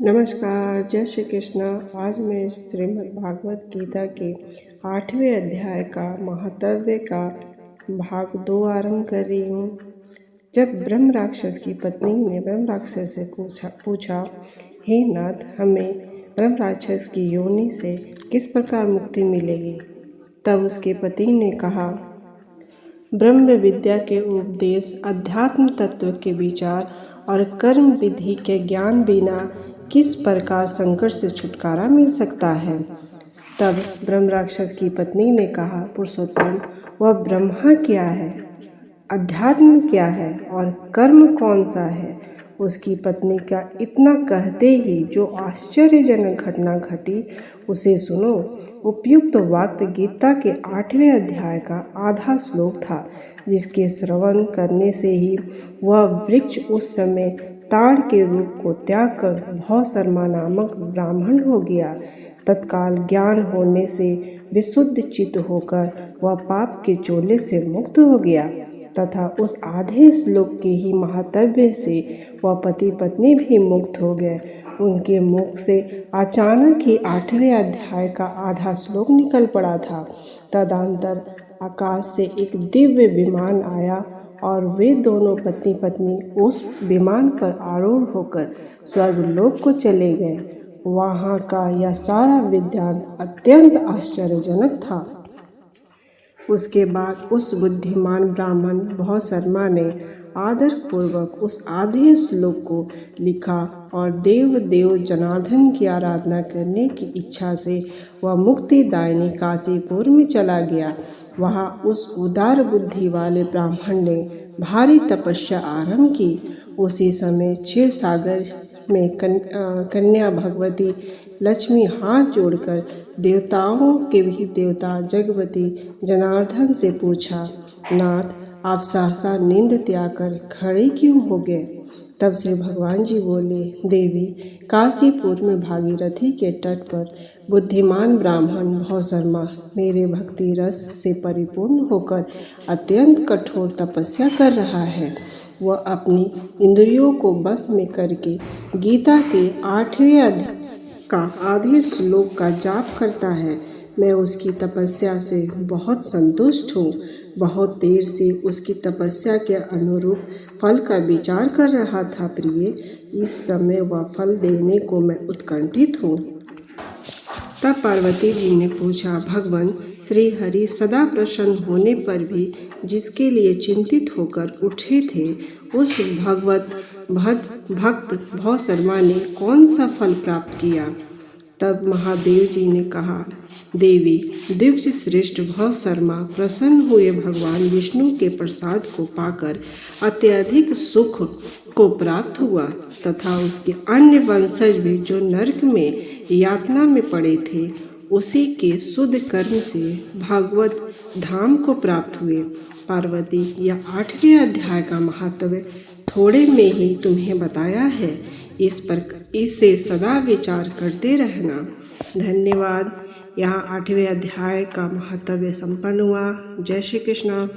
नमस्कार, जय श्री कृष्ण। आज मैं श्रीमद् भागवत गीता के 8वें अध्याय का महात्म्य का भाग 2 आरंभ कर रही हूँ। जब ब्रह्म राक्षस की पत्नी ने ब्रह्म राक्षस से पूछा, हे नाथ, हमें ब्रह्म राक्षस की योनि से किस प्रकार मुक्ति मिलेगी? तब उसके पति ने कहा, ब्रह्म विद्या के उपदेश, अध्यात्म तत्व के विचार और कर्म विधि के ज्ञान बिना किस प्रकार संकट से छुटकारा मिल सकता है? तब ब्रह्म राक्षस की पत्नी ने कहा, पुरुषोत्तम, वह ब्रह्मा क्या है, अध्यात्म क्या है और कर्म कौन सा है? उसकी पत्नी का इतना कहते ही जो आश्चर्यजनक घटना घटी उसे सुनो। उपयुक्त वाक्य गीता के 8वें अध्याय का आधा श्लोक था, जिसके श्रवण करने से ही वह वृक्ष उस समय ताड़ के रूप को त्याग कर भवशर्मा नामक ब्राह्मण हो गया। तत्काल ज्ञान होने से विशुद्ध चित्त होकर वह पाप के चोले से मुक्त हो गया तथा उस आधे श्लोक के ही महात्म्य से वह पति पत्नी भी मुक्त हो गए। उनके मुख से अचानक ही 8वें अध्याय का आधा श्लोक निकल पड़ा था। तदनंतर आकाश से एक दिव्य विमान आया और वे दोनों पति पत्नी उस विमान पर आरूढ़ होकर स्वर्गलोक को चले गए। वहाँ का यह सारा विज्ञान अत्यंत आश्चर्यजनक था। उसके बाद उस बुद्धिमान ब्राह्मण भवशर्मा ने आदरपूर्वक उस आधे श्लोक को लिखा और देव जनार्दन की आराधना करने की इच्छा से वह मुक्तिदायिनी काशीपुर में चला गया। वहाँ उस उदार बुद्धि वाले ब्राह्मण ने भारी तपस्या आरंभ की। उसी समय क्षीर सागर में कन्या भगवती लक्ष्मी हाथ जोड़कर देवताओं के भी देवता जगपति जनार्दन से पूछा, नाथ, आप सहसा नींद त्याग कर खड़े क्यों हो गए? तब श्री भगवान जी बोले, देवी, काशीपुर में भागीरथी के तट पर बुद्धिमान ब्राह्मण भवशर्मा मेरे भक्ति रस से परिपूर्ण होकर अत्यंत कठोर तपस्या कर रहा है। वह अपनी इंद्रियों को बस में करके गीता के 8वें अध्याय का आधे श्लोक का जाप करता है। मैं उसकी तपस्या से बहुत संतुष्ट हूँ। बहुत देर से उसकी तपस्या के अनुरूप फल का विचार कर रहा था। प्रिय, इस समय वह फल देने को मैं उत्कंठित हूँ। तब पार्वती जी ने पूछा, भगवान श्री हरि सदा प्रसन्न होने पर भी जिसके लिए चिंतित होकर उठे थे, उस भक्त भवशर्मा ने कौन सा फल प्राप्त किया? तब महादेव जी ने कहा, देवी, द्विज श्रेष्ठ भवशर्मा प्रसन्न हुए भगवान विष्णु के प्रसाद को पाकर अत्यधिक सुख को प्राप्त हुआ तथा उसके अन्य वंशज भी जो नरक में यातना में पड़े थे, उसी के शुद्ध कर्म से भागवत धाम को प्राप्त हुए। पार्वती, यह 8वें अध्याय का महत्व थोड़े में ही तुम्हें बताया है। इससे सदा विचार करते रहना। धन्यवाद। यहाँ 8वें अध्याय का महत्व संपन्न हुआ। जय श्री कृष्ण।